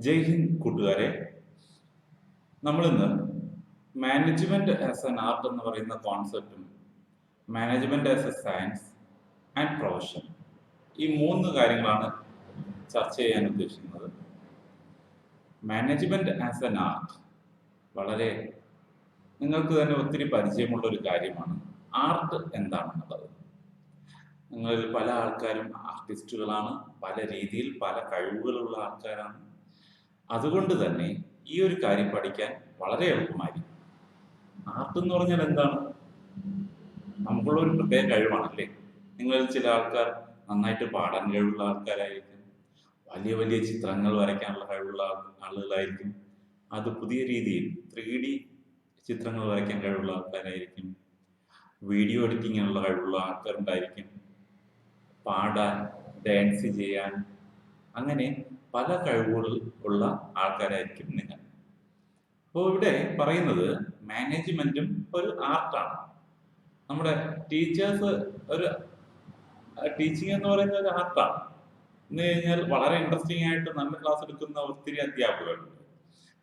ജയ് ഹിന്ദ് കൂട്ടുകാരെ. നമ്മളിന്ന് management as an art എന്ന് പറയുന്ന കോൺസെപ്റ്റും management as a science and profession, ഈ മൂന്ന് കാര്യങ്ങളാണ് ചർച്ച ചെയ്യാൻ ഉദ്ദേശിക്കുന്നത്. മാനേജ്മെന്റ് ആസ് എൻ ആർട്ട് വളരെ നിങ്ങൾക്ക് തന്നെ ഒത്തിരി പരിചയമുള്ള ഒരു കാര്യമാണ്. ആർട്ട് എന്താണെന്നുള്ളത് നിങ്ങളിൽ പല ആൾക്കാരും ആർട്ടിസ്റ്റുകളാണ്, പല രീതിയിൽ പല കഴിവുകളുള്ള ആൾക്കാരാണ്. അതുകൊണ്ട് തന്നെ ഈ ഒരു കാര്യം പഠിക്കാൻ വളരെ എളുപ്പമായിരിക്കും. ആർട്ട് എന്ന് പറഞ്ഞാൽ എന്താണ്? നമുക്കുള്ള ഒരു പ്രത്യേക കഴിവാണല്ലേ. നിങ്ങളിൽ ചില ആൾക്കാർ നന്നായിട്ട് പാടാൻ കഴിവുള്ള ആൾക്കാരായിരിക്കും, വലിയ വലിയ ചിത്രങ്ങൾ വരയ്ക്കാനുള്ള കഴിവുള്ള ആളുകളായിരിക്കും, അത് പുതിയ രീതിയിൽ 3D ചിത്രങ്ങൾ വരയ്ക്കാൻ കഴിവുള്ള ആൾക്കാരായിരിക്കും, വീഡിയോ എഡിറ്റിങ്ങിനുള്ള കഴിവുള്ള ആൾക്കാരുണ്ടായിരിക്കും, പാടാൻ, ഡാൻസ് ചെയ്യാൻ, അങ്ങനെ പല കഴിവുകൾ ഉള്ള ആൾക്കാരായിരിക്കും നിങ്ങൾ. അപ്പോൾ ഇവിടെ പറയുന്നത് മാനേജ്മെന്റും ഒരു ആർട്ടാണ്. നമ്മുടെ ടീച്ചേഴ്സ് ഒരു ടീച്ചിങ് എന്ന് പറയുന്ന ഒരു ആർട്ടാണ്. എന്ന് കഴിഞ്ഞാൽ വളരെ ഇൻട്രസ്റ്റിംഗ് ആയിട്ട് നല്ല ക്ലാസ് എടുക്കുന്ന ഒത്തിരി അധ്യാപകരുണ്ട്.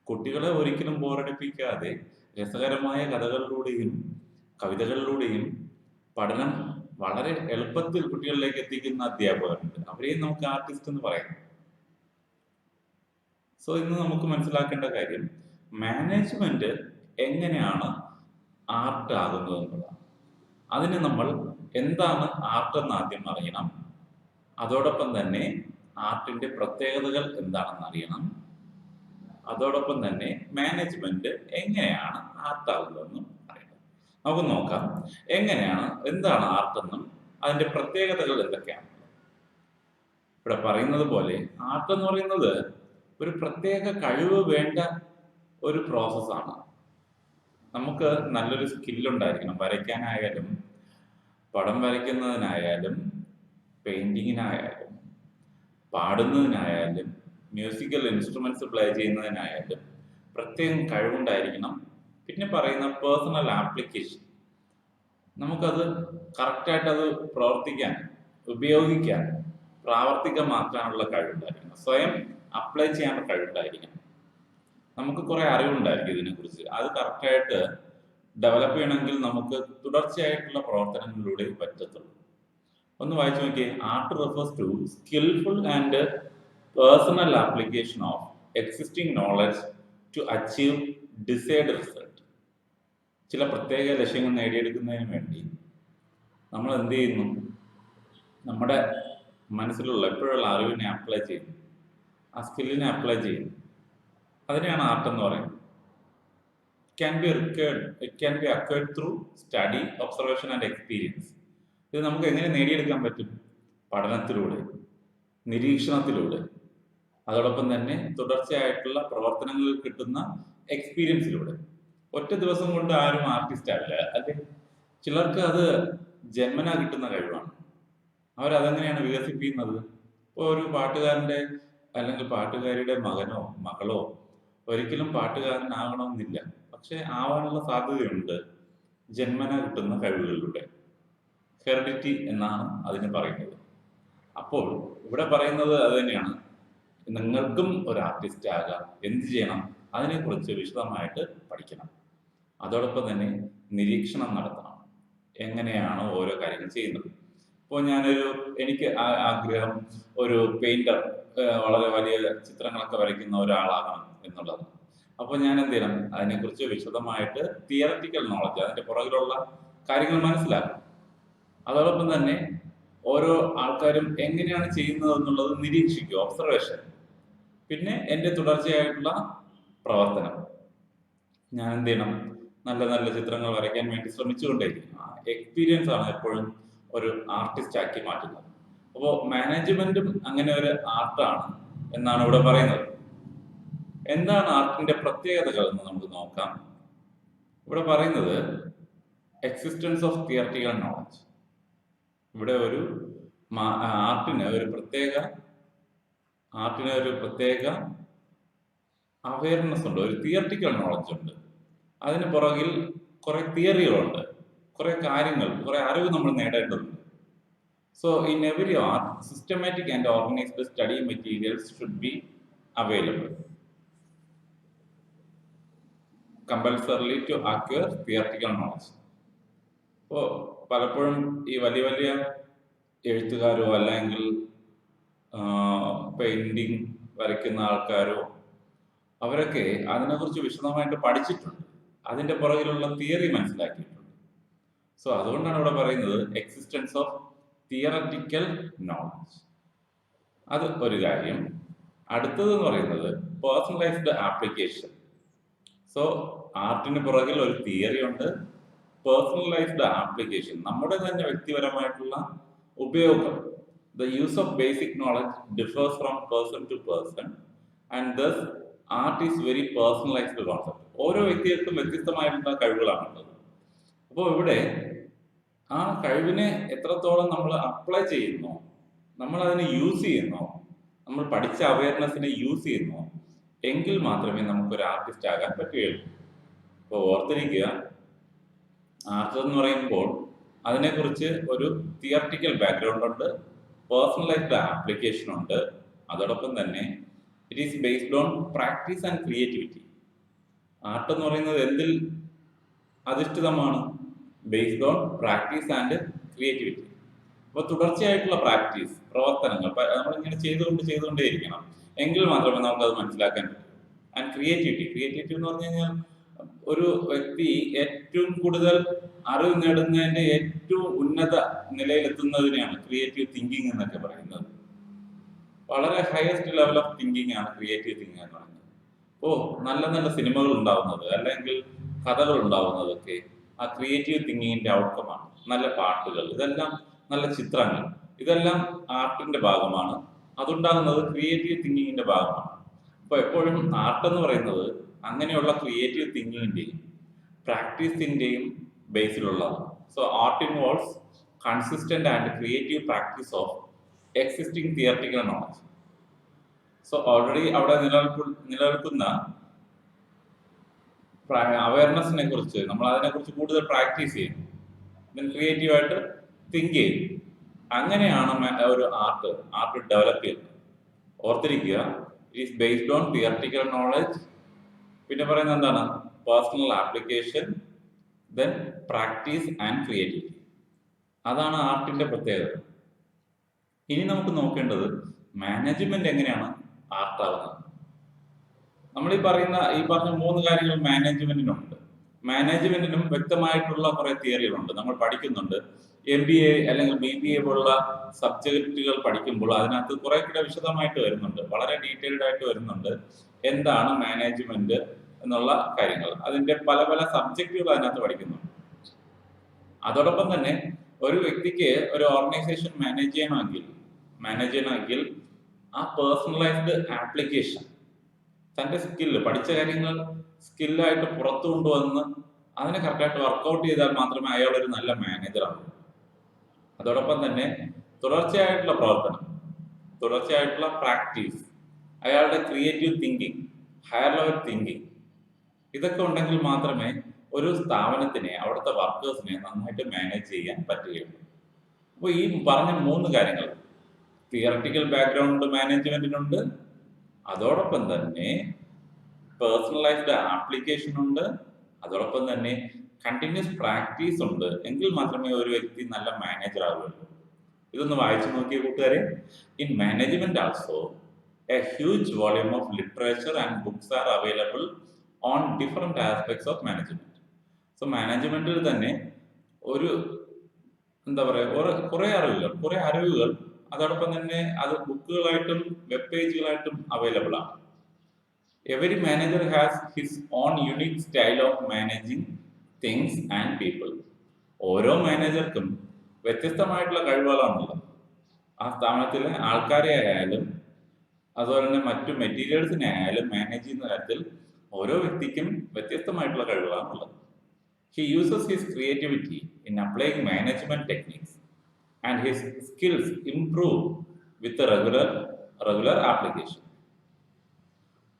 കുട്ടികളെ ഒരിക്കലും ബോറടിപ്പിക്കാതെ രസകരമായ കഥകളിലൂടെയും കവിതകളിലൂടെയും പഠനം വളരെ എളുപ്പത്തിൽ കുട്ടികളിലേക്ക് എത്തിക്കുന്ന അധ്യാപകരുണ്ട്. അവരെയും നമുക്ക് ആർട്ടിസ്റ്റ് എന്ന് പറയാം. സോ ഇന്ന് നമുക്ക് മനസ്സിലാക്കേണ്ട കാര്യം മാനേജ്മെന്റ് എങ്ങനെയാണ് ആർട്ട് ആകുന്നത് എന്നുള്ളതാണ്. അതിന് നമ്മൾ എന്താണ് ആർട്ട് എന്ന് ആദ്യം അറിയണം. അതോടൊപ്പം തന്നെ ആർട്ടിന്റെ പ്രത്യേകതകൾ എന്താണെന്ന് അറിയണം. അതോടൊപ്പം തന്നെ മാനേജ്മെന്റ് എങ്ങനെയാണ് ആർട്ട് ആകുന്നതെന്നും അറിയണം. നമുക്ക് നോക്കാം എന്താണ് ആർട്ടെന്നും അതിന്റെ പ്രത്യേകതകൾ എന്തൊക്കെയാണ്. ഇവിടെ പറയുന്നത് പോലെ ആർട്ട് എന്ന് പറയുന്നത് ഒരു പ്രത്യേക കഴിവ് വേണ്ട ഒരു പ്രോസസ്സാണ്. നമുക്ക് നല്ലൊരു സ്കില്ലുണ്ടായിരിക്കണം. വരയ്ക്കാനായാലും, പടം വരയ്ക്കുന്നതിനായാലും, പെയിന്റിങ്ങിനായാലും, പാടുന്നതിനായാലും, മ്യൂസിക്കൽ ഇൻസ്ട്രുമെന്റ്സ് പ്ലേ ചെയ്യുന്നതിനായാലും പ്രത്യേകം കഴിവുണ്ടായിരിക്കണം. പിന്നെ പറയുന്ന പേഴ്സണൽ ആപ്ലിക്കേഷൻ, നമുക്കത് കറക്റ്റായിട്ട് അത് പ്രവർത്തിക്കാൻ, ഉപയോഗിക്കാൻ, പ്രാവർത്തികമാക്കാനുള്ള കഴിവുണ്ടായിരിക്കണം. സ്വയം അപ്ലൈ ചെയ്യാനുള്ള കഴിവുണ്ടായിരിക്കണം. നമുക്ക് കുറെ അറിവുണ്ടായിരിക്കും ഇതിനെക്കുറിച്ച്. അത് കറക്റ്റായിട്ട് ഡെവലപ്പ് ചെയ്യണമെങ്കിൽ നമുക്ക് തുടർച്ചയായിട്ടുള്ള പ്രവർത്തനങ്ങളിലൂടെ പറ്റത്തുള്ളൂ. ഒന്ന് വായിച്ചു നോക്കിയേ. Art refers to skillful and personal application of existing knowledge to achieve desired result. ചില പ്രത്യേക ലക്ഷ്യങ്ങൾ നേടിയെടുക്കുന്നതിന് വേണ്ടി നമ്മൾ എന്ത് ചെയ്യുന്നു? നമ്മുടെ മനസ്സിലുള്ള എപ്പോഴുള്ള അറിവിനെ അപ്ലൈ ചെയ്യുന്നു, ആ സ്കില്ലിനെ അപ്ലൈ ചെയ്യുന്നു. അതിനെയാണ് ആർട്ട് എന്ന് പറയുന്നത്. It can be acquired through study, observation and experience. ഇത് നമുക്ക് എങ്ങനെ നേടിയെടുക്കാൻ പറ്റും? പഠനത്തിലൂടെ, നിരീക്ഷണത്തിലൂടെ, അതോടൊപ്പം തന്നെ തുടർച്ചയായിട്ടുള്ള പ്രവർത്തനങ്ങളിൽ കിട്ടുന്ന എക്സ്പീരിയൻസിലൂടെ. ഒറ്റ ദിവസം കൊണ്ട് ആരും ആർട്ടിസ്റ്റ് ആവില്ല അല്ലെ. ചിലർക്ക് അത് ജന്മനാ കിട്ടുന്ന കഴിവാണ്. അവരതെങ്ങനെയാണ് വികസിപ്പിക്കുന്നത്? ഇപ്പോൾ ഒരു പാട്ടുകാരന്റെ അല്ലെങ്കിൽ പാട്ടുകാരിയുടെ മകനോ മകളോ ഒരിക്കലും പാട്ടുകാരനാകണമെന്നില്ല, പക്ഷെ ആവാനുള്ള സാധ്യതയുണ്ട് ജന്മന കിട്ടുന്ന കഴിവുകളിലൂടെ. ഹെറിഡിറ്റി എന്നാണ് അതിന് പറയുന്നത്. അപ്പോൾ ഇവിടെ പറയുന്നത് അത് തന്നെയാണ്. നിങ്ങൾക്കും ഒരു ആർട്ടിസ്റ്റ് ആകാം. എന്ത് ചെയ്യണം? അതിനെക്കുറിച്ച് വിശദമായിട്ട് പഠിക്കണം. അതോടൊപ്പം തന്നെ നിരീക്ഷണം നടത്തണം. എങ്ങനെയാണ് ഓരോ കാര്യങ്ങൾ ചെയ്യുന്നത്? ഇപ്പോൾ എനിക്ക് ആഗ്രഹം ഒരു പെയിന്റർ, വളരെ വലിയ ചിത്രങ്ങളൊക്കെ വരയ്ക്കുന്ന ഒരാളാകണം എന്നുള്ളത്. അപ്പോൾ ഞാൻ എന്ത് ചെയ്യണം? അതിനെക്കുറിച്ച് വിശദമായിട്ട് തിയററ്റിക്കൽ നോളജ്, അതിന്റെ പുറകിലുള്ള കാര്യങ്ങൾ മനസ്സിലാക്കും. അതോടൊപ്പം തന്നെ ഓരോ ആൾക്കാരും എങ്ങനെയാണ് ചെയ്യുന്നത് എന്നുള്ളത് നിരീക്ഷിക്കുക, ഒബ്സർവേഷൻ. പിന്നെ എൻ്റെ തുടർച്ചയായിട്ടുള്ള പ്രവർത്തനം. ഞാൻ എന്ത് ചെയ്യണം? നല്ല നല്ല ചിത്രങ്ങൾ വരയ്ക്കാൻ വേണ്ടി ശ്രമിച്ചുകൊണ്ടേയിരിക്കും. എക്സ്പീരിയൻസ് ആണ് എപ്പോഴും ഒരു ആർട്ടിസ്റ്റ് ആക്കി മാറ്റുന്നത്. അപ്പോൾ മാനേജ്മെന്റും അങ്ങനെ ഒരു ആർട്ടാണ് എന്നാണ് ഇവിടെ പറയുന്നത്. എന്താണ് ആർട്ടിന്റെ പ്രത്യേകതകൾ എന്ന് നമുക്ക് നോക്കാം. ഇവിടെ പറയുന്നത് എക്സിസ്റ്റൻസ് ഓഫ് തിയററ്റിക്കൽ നോളജ്. ഇവിടെ ഒരു ആർട്ടിന് ഒരു പ്രത്യേക അവയർനെസ് ഉണ്ട്, ഒരു തിയററ്റിക്കൽ നോളജ് ഉണ്ട്. അതിന് പുറകിൽ കുറെ തിയറികളുണ്ട്, കുറെ കാര്യങ്ങൾ, കുറെ അറിവ് നമ്മൾ നേടേണ്ടതുണ്ട്. So in every art, systematic and organised study materials should be available compulsorily to acquire theoretical knowledge. അപ്പോൾ പലപ്പോഴും ഈ വലിയ വലിയ എഴുത്തുകാരോ അല്ലെങ്കിൽ പെയിന്റിങ് വരയ്ക്കുന്ന ആൾക്കാരോ അവരൊക്കെ അതിനെക്കുറിച്ച് വിശദമായിട്ട് പഠിച്ചിട്ടുണ്ട്, അതിന്റെ പുറകിലുള്ള തിയറി മനസ്സിലാക്കിയിട്ടുണ്ട്. സോ അതുകൊണ്ടാണ് ഇവിടെ പറയുന്നത് എക്സിസ്റ്റൻസ് ഓഫ് തിയററ്റിക്കൽ നോളജ്. അത് ഒരു കാര്യം. അടുത്തതെന്ന് പറയുന്നത് പേഴ്സണലൈസ്ഡ് ആപ്ലിക്കേഷൻ. സോ ആർട്ടിന് പുറകിൽ ഒരു തിയറി ഉണ്ട്, പേഴ്സണലൈസ്ഡ് ആപ്ലിക്കേഷൻ, നമ്മുടെ തന്നെ വ്യക്തിപരമായിട്ടുള്ള ഉപയോഗം. The use of basic knowledge differs from person to person and thus art is very personalized concept. ഓരോ വ്യക്തികൾക്കും വ്യത്യസ്തമായിട്ടുള്ള കഴിവുകളാണുള്ളത്. അപ്പോൾ ഇവിടെ ആ കഴിവിനെ എത്രത്തോളം നമ്മൾ അപ്ലൈ ചെയ്യുന്നു, നമ്മൾ അതിനെ യൂസ് ചെയ്യുന്നു, നമ്മൾ പഠിച്ച അവയർനെസ്സിനെ യൂസ് ചെയ്യുന്നു, എങ്കിൽ മാത്രമേ നമുക്കൊരു ആർട്ടിസ്റ്റ് ആകാൻ പറ്റുകയുള്ളൂ. അപ്പോൾ ഓർത്തിരിക്കുക, ആർട്ട് എന്ന് പറയുമ്പോൾ അതിനെക്കുറിച്ച് ഒരു തിയററ്റിക്കൽ ബാക്ക്ഗ്രൗണ്ട് ഉണ്ട്, പേഴ്സണലൈസ്ഡ് ആപ്ലിക്കേഷൻ ഉണ്ട്, അതോടൊപ്പം തന്നെ it is based on practice and creativity. Art എന്ന് പറയുന്നത് എന്തിൽ അധിഷ്ഠിതമാണ്? Based on practice and creativity. അപ്പോൾ തുടർച്ചയായിട്ടുള്ള പ്രാക്ടീസ്, പ്രവർത്തനങ്ങൾ നമ്മളിങ്ങനെ ചെയ്തുകൊണ്ടേയിരിക്കണം, എങ്കിൽ മാത്രമേ നമുക്കത് മനസ്സിലാക്കാൻ പറ്റൂ. ആൻഡ് ക്രിയേറ്റിവിറ്റി എന്ന് പറഞ്ഞു കഴിഞ്ഞാൽ ഒരു വ്യക്തി ഏറ്റവും കൂടുതൽ അറിവ് നേടുന്നതിന്റെ ഏറ്റവും ഉന്നത നിലയിലെത്തുന്നതിനെയാണ് ക്രിയേറ്റീവ് തിങ്കിങ് എന്നൊക്കെ പറയുന്നത്. വളരെ ഹയസ്റ്റ് ലെവൽ ഓഫ് തിങ്കിങ് ആണ് ക്രിയേറ്റീവ് തിങ്കിങ് എന്ന് പറയുന്നത്. അപ്പോൾ നല്ല നല്ല സിനിമകൾ ഉണ്ടാവുന്നത് അല്ലെങ്കിൽ കഥകൾ ഉണ്ടാവുന്നതൊക്കെ ആ ക്രിയേറ്റീവ് തിങ്കിങ്ങിന്റെ ഔട്ട്കമാണ്. നല്ല പാട്ടുകൾ, ഇതെല്ലാം നല്ല ചിത്രങ്ങൾ, ഇതെല്ലാം ആർട്ടിന്റെ ഭാഗമാണ്. അതുണ്ടാകുന്നത് ക്രിയേറ്റീവ് തിങ്കിങ്ങിന്റെ ഭാഗമാണ്. അപ്പോൾ എപ്പോഴും ആർട്ട് എന്ന് പറയുന്നത് അങ്ങനെയുള്ള ക്രിയേറ്റീവ് തിങ്കിങ്ങിന്റെയും പ്രാക്ടീസിന്റെയും ബേസിലുള്ളതാണ്. So art involves consistent and creative practice of existing theoretical knowledge. So already അവിടെ നിലനിൽക്കുന്ന അവയർനെസ്സിനെ കുറിച്ച് നമ്മൾ അതിനെക്കുറിച്ച് കൂടുതൽ പ്രാക്ടീസ് ചെയ്യും, ദെൻ ക്രിയേറ്റീവായിട്ട് തിങ്ക് ചെയ്യും. അങ്ങനെയാണ് ഒരു ആർട്ട് ഡെവലപ്പ് ചെയ്യുന്നത്. ഓർത്തിരിക്കുക, it is based on theoretical knowledge, പിന്നെ പറയുന്നത് എന്താണ്? Personal application, then practice and creativity. അതാണ് ആർട്ടിന്റെ പ്രത്യേകത. ഇനി നമുക്ക് നോക്കേണ്ടത് മാനേജ്മെന്റ് എങ്ങനെയാണ് ആർട്ടാവുന്നത്. നമ്മൾ ഈ പറഞ്ഞ 3 കാര്യങ്ങൾ മാനേജ്മെന്റിനുണ്ട്. മാനേജ്മെന്റിനും വ്യക്തമായിട്ടുള്ള കുറെ തിയറികളുണ്ട്, നമ്മൾ പഠിക്കുന്നുണ്ട്. MBA അല്ലെങ്കിൽ BBA പോലുള്ള സബ്ജക്റ്റുകൾ പഠിക്കുമ്പോൾ അതിനകത്ത് കുറെ കൂടെ വിശദമായിട്ട് വരുന്നുണ്ട്, വളരെ ഡീറ്റെയിൽഡ് ആയിട്ട് വരുന്നുണ്ട് എന്താണ് മാനേജ്മെന്റ് എന്നുള്ള കാര്യങ്ങൾ. അതിന്റെ പല പല സബ്ജക്റ്റുകൾ അതിനകത്ത് പഠിക്കുന്നുണ്ട്. അതോടൊപ്പം തന്നെ ഒരു വ്യക്തിക്ക് ഒരു ഓർഗനൈസേഷൻ മാനേജ് ചെയ്യണമെങ്കിൽ ആ പേഴ്സണലൈസ്ഡ് ആപ്ലിക്കേഷൻ, തന്റെ പഠിച്ച കാര്യങ്ങൾ സ്കില്ലായിട്ട് പുറത്തു കൊണ്ടുവന്ന് അതിനെ കറക്റ്റായിട്ട് വർക്കൗട്ട് ചെയ്താൽ മാത്രമേ അയാൾ ഒരു നല്ല മാനേജർ ആവൂ. അതോടൊപ്പം തന്നെ തുടർച്ചയായിട്ടുള്ള പ്രവർത്തനം, തുടർച്ചയായിട്ടുള്ള പ്രാക്ടീസ്, അയാളുടെ creative thinking, higher level thinking, ഇതൊക്കെ ഉണ്ടെങ്കിൽ മാത്രമേ ഒരു സ്ഥാപനത്തിനെ, അവിടുത്തെ വർക്കേഴ്സിനെ നന്നായിട്ട് മാനേജ് ചെയ്യാൻ പറ്റുകയുള്ളൂ. അപ്പോൾ ഈ പറഞ്ഞ 3 കാര്യങ്ങൾ, തിയററ്റിക്കൽ ബാക്ക്ഗ്രൗണ്ട് മാനേജ്മെന്റിനുണ്ട്, അതോടൊപ്പം തന്നെ പേഴ്സണലൈസ്ഡ് ആപ്ലിക്കേഷൻ ഉണ്ട്, അതോടൊപ്പം തന്നെ കണ്ടിന്യൂസ് പ്രാക്ടീസ് ഉണ്ട്, എങ്കിൽ മാത്രമേ ഒരു വ്യക്തി നല്ല മാനേജർ ആവുകയുള്ളൂ. ഇതൊന്ന് വായിച്ചു നോക്കിയ കൂട്ടുകാരെ. In management also A huge volume of literature and books are available on different aspects of management. So മാനേജ്മെന്റിൽ തന്നെ ഒരു കുറെ അറിവുകൾ അതോടൊപ്പം തന്നെ അത് ബുക്കുകളായിട്ടും വെബ് പേജുകളായിട്ടും അവൈലബിൾ ആണ്. Every manager has his own unique style of managing things and people. ഓരോ മാനേജർക്കും വ്യത്യസ്തമായിട്ടുള്ള കഴിവുകളാണുള്ളത്. ആ സ്ഥാപനത്തിലെ ആൾക്കാരെ ആയാലും അതുപോലെ തന്നെ മറ്റു മെറ്റീരിയൽസിനെ ആയാലും മാനേജ് ചെയ്യുന്ന കാര്യത്തിൽ ഓരോ വ്യക്തിക്കും വ്യത്യസ്തമായിട്ടുള്ള കഴിവുകളാണുള്ളത്. He uses his creativity in applying management techniques and his skills improve with the regular application.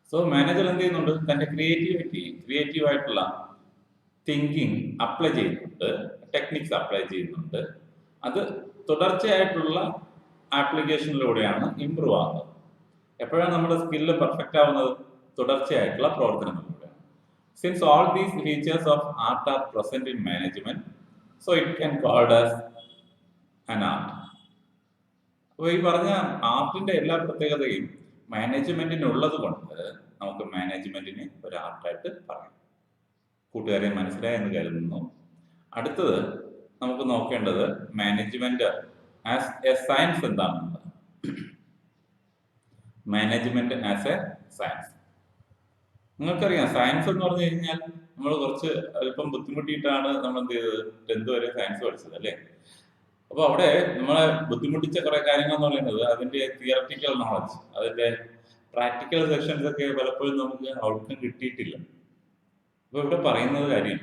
So manager എന്ത് ചെയ്യുന്നുണ്ട്? തന്റെ ക്രിയേറ്റീവ് ആയിട്ടുള്ള തിങ്കിങ് അപ്ലൈ ചെയ്യുന്നുണ്ട്, ടെക്നിക്സ് അപ്ലൈ ചെയ്യുന്നുണ്ട്. അത് തുടർച്ചയായിട്ടുള്ള ആപ്ലിക്കേഷനിലൂടെയാണ് ഇംപ്രൂവ് ആകുന്നത്. എപ്പോഴാണ് നമ്മുടെ സ്കില്ല് പെർഫെക്റ്റ് ആവുന്നത്? തുടർച്ചയായിട്ടുള്ള പ്രവർത്തനങ്ങളിലൂടെയാണ്. Since all these features of art are present in management, so it can called as an art. അപ്പോൾ ഈ പറഞ്ഞ ആർട്ടിന്റെ എല്ലാ പ്രത്യേകതയും മാനേജ്മെന്റിന് ഉള്ളത് കൊണ്ട് നമുക്ക് മാനേജ്മെന്റിനെ ഒരു ആർട്ടായിട്ട് പറയാം. കൂട്ടുകാരെ മനസ്സിലായെന്ന് കരുതുന്നു. അടുത്തത് നമുക്ക് നോക്കേണ്ടത് മാനേജ്മെന്റ് ആസ് എ സയൻസ് എന്താണെന്നുള്ളത്. Management as a science. നിങ്ങൾക്കറിയാം, സയൻസ് എന്ന് പറഞ്ഞു കഴിഞ്ഞാൽ നമ്മൾ കുറച്ച് അല്പം ബുദ്ധിമുട്ടിയിട്ടാണ് നമ്മൾ എന്ത് ചെയ്തത്, 10th വരെ സയൻസ് പഠിച്ചത് അല്ലേ? അപ്പോൾ അവിടെ നമ്മളെ ബുദ്ധിമുട്ടിച്ച കുറെ കാര്യങ്ങൾ എന്ന് പറയുന്നത് അതിന്റെ തിയററ്റിക്കൽ നോളജ്, അതിന്റെ പ്രാക്ടിക്കൽ സെക്ഷൻസ് ഒക്കെ പലപ്പോഴും നമുക്ക് ഔട്ട്കം കിട്ടിയിട്ടില്ല. അപ്പൊ ഇവിടെ പറയുന്നത് കാര്യം,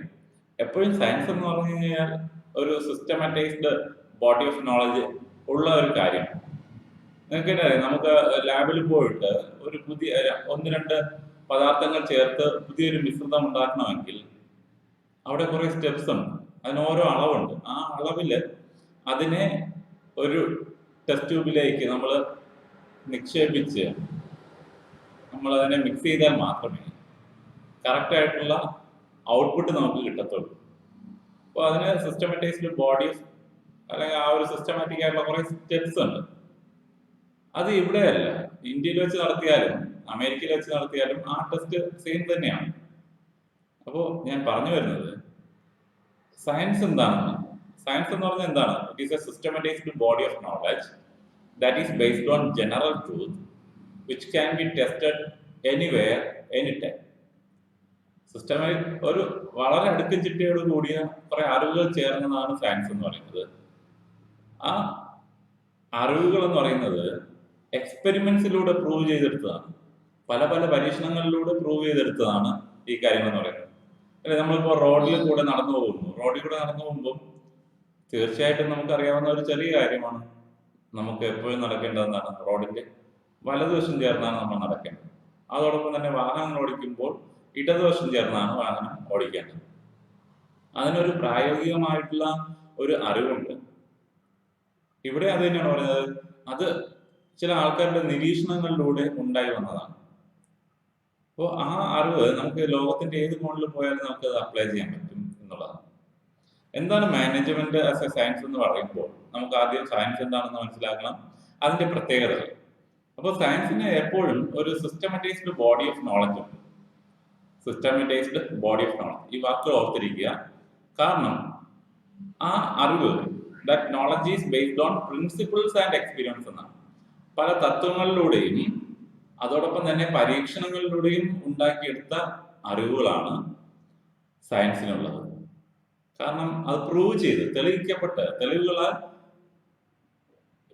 എപ്പോഴും സയൻസ് എന്ന് പറഞ്ഞു കഴിഞ്ഞാൽ ഒരു സിസ്റ്റമാറ്റൈസ്ഡ് ബോഡി ഓഫ് നോളജ് ഉള്ള ഒരു കാര്യമാണ്. നിങ്ങൾക്കറിയാം, നമുക്ക് ലാബിൽ പോയിട്ട് ഒരു പുതിയ 1-2 പദാർത്ഥങ്ങൾ ചേർത്ത് പുതിയൊരു മിശ്രിതം ഉണ്ടാക്കണമെങ്കിൽ അവിടെ കുറെ സ്റ്റെപ്സ് ഉണ്ട്, അതിന് ഓരോ അളവുണ്ട്. ആ അളവില് അതിനെ ഒരു ടെസ്റ്റ് ട്യൂബിലേക്ക് നമ്മൾ നിക്ഷേപിച്ച് നമ്മൾ അതിനെ മിക്സ് ചെയ്താൽ മാത്രമേ കറക്റ്റ് ആയിട്ടുള്ള ഔട്ട്പുട്ട് നമുക്ക് കിട്ടത്തുള്ളൂ. അപ്പോൾ അതിന് സിസ്റ്റമാറ്റൈസ്ഡ് ബോഡി അല്ലെങ്കിൽ ആ ഒരു സിസ്റ്റമാറ്റിക് ആയിട്ടുള്ള കുറെ സ്റ്റെപ്സ് ഉണ്ട്. അത് ഇവിടെയല്ല, ഇന്ത്യയിൽ വെച്ച് നടത്തിയാലും അമേരിക്കയിൽ വെച്ച് നടത്തിയാലും ആ ടെസ്റ്റ് സെയിം തന്നെയാണ്. അപ്പോൾ ഞാൻ പറഞ്ഞു വരുന്നത് സയൻസ് എന്താണെന്ന്. സയൻസ് എന്ന് പറഞ്ഞാൽ എന്താണ്? It is A സിസ്റ്റമാറ്റൈസ്ഡ് body of knowledge that is based on general truth which can be tested anywhere any time. Systematic ഒരു വളരെ അടുക്കും ചിട്ടയോട് കൂടിയ കുറെ അറിവുകൾ ചേർന്നതാണ് സയൻസ് എന്ന് പറയുന്നത്. ആ അറിവുകൾ എന്ന് പറയുന്നത് എക്സ്പെരിമെന്റ്സിലൂടെ പ്രൂവ് ചെയ്തെടുത്തതാണ്, പല പല പരീക്ഷണങ്ങളിലൂടെ പ്രൂവ് ചെയ്തെടുത്തതാണ് ഈ കാര്യങ്ങൾ എന്ന് പറയുന്നത്. അല്ലെ, നമ്മളിപ്പോ റോഡിൽ കൂടെ നടന്നു പോകുമ്പോൾ തീർച്ചയായിട്ടും നമുക്കറിയാവുന്ന ഒരു ചെറിയ കാര്യമാണ്, നമുക്ക് എപ്പോഴും നടക്കേണ്ടതെന്നാണ് റോഡിന്റെ വലതുവശം ചേർന്നാണ് നമ്മൾ നടക്കേണ്ടത്. അതോടൊപ്പം തന്നെ വാഹനങ്ങൾ ഓടിക്കുമ്പോൾ ഇടതുവശം ചേർന്നാണ് വാഹനം ഓടിക്കേണ്ടത്. അതിനൊരു പ്രായോഗികമായിട്ടുള്ള ഒരു അറിവുണ്ട്. ഇവിടെ അത് തന്നെയാണ് പറയുന്നത്, അത് ചില ആൾക്കാരുടെ നിരീക്ഷണങ്ങളിലൂടെ ഉണ്ടായി വന്നതാണ്. അപ്പോൾ ആ അറിവ് നമുക്ക് ലോകത്തിന്റെ ഏത് കോണിൽ പോയാലും നമുക്ക് അത് അപ്ലൈ ചെയ്യാൻ പറ്റും എന്നുള്ളതാണ്. എന്താണ് മാനേജ്മെന്റ് ആസ് എ സയൻസ് എന്ന് പറയുമ്പോൾ നമുക്ക് ആദ്യം സയൻസ് എന്താണെന്ന് മനസ്സിലാക്കണം, അതിന്റെ പ്രത്യേകതകൾ. അപ്പോൾ സയൻസിന് എപ്പോഴും ഒരു സിസ്റ്റമാറ്റൈസ്ഡ് ബോഡി ഓഫ് നോളജ് ഉണ്ട്. സിസ്റ്റമാറ്റൈസ്ഡ് ബോഡി ഓഫ് നോളജ്, ഈ വാക്ക് ഓർത്തിരിക്കുക. കാരണം ആ അറിവ്, that knowledge is based on principles and experience എന്നാണ്. പല തത്വങ്ങളിലൂടെയും അതോടൊപ്പം തന്നെ പരീക്ഷണങ്ങളിലൂടെയും ഉണ്ടാക്കിയെടുത്ത അറിവുകളാണ് സയൻസിനുള്ളത്. കാരണം അത് പ്രൂവ് ചെയ്ത് തെളിയിക്കപ്പെട്ട് തെളിവുകളാൽ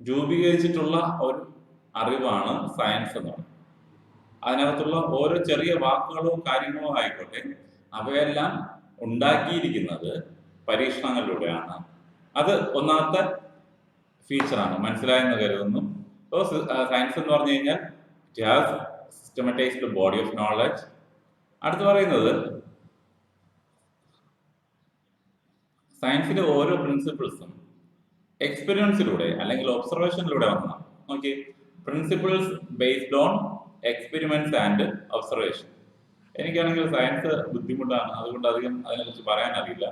രൂപീകരിച്ചിട്ടുള്ള ഒരു അറിവാണ് സയൻസ് എന്ന് പറയുന്നത്. അതിനകത്തുള്ള ഓരോ ചെറിയ വാക്കുകളോ കാര്യങ്ങളോ ആയിക്കോട്ടെ, അവയെല്ലാം ഉണ്ടാക്കിയിരിക്കുന്നത് പരീക്ഷണങ്ങളിലൂടെയാണ്. അത് ഒന്നാമത്തെ ഫീച്ചറാണ്, മനസ്സിലായെന്ന് കരുതുന്നു. അപ്പോൾ സയൻസ് എന്ന് പറഞ്ഞു കഴിഞ്ഞാൽ സിസ്റ്റമാറ്റൈസ്ഡ് ബോഡി ഓഫ് നോളജ്. അടുത്ത് പറയുന്നത് സയൻസിന്റെ ഓരോ പ്രിൻസിപ്പിൾസും എക്സ്പെരിമെന്റ്സിലൂടെ അല്ലെങ്കിൽ ഒബ്സർവേഷനിലൂടെ വന്നതാണ്. Okay, principles based on experiments and observation. എനിക്കാണെങ്കിൽ സയൻസ് ബുദ്ധിമുട്ടാണ്, അതുകൊണ്ട് അധികം അതിനെക്കുറിച്ച് പറയാൻ അറിയില്ല.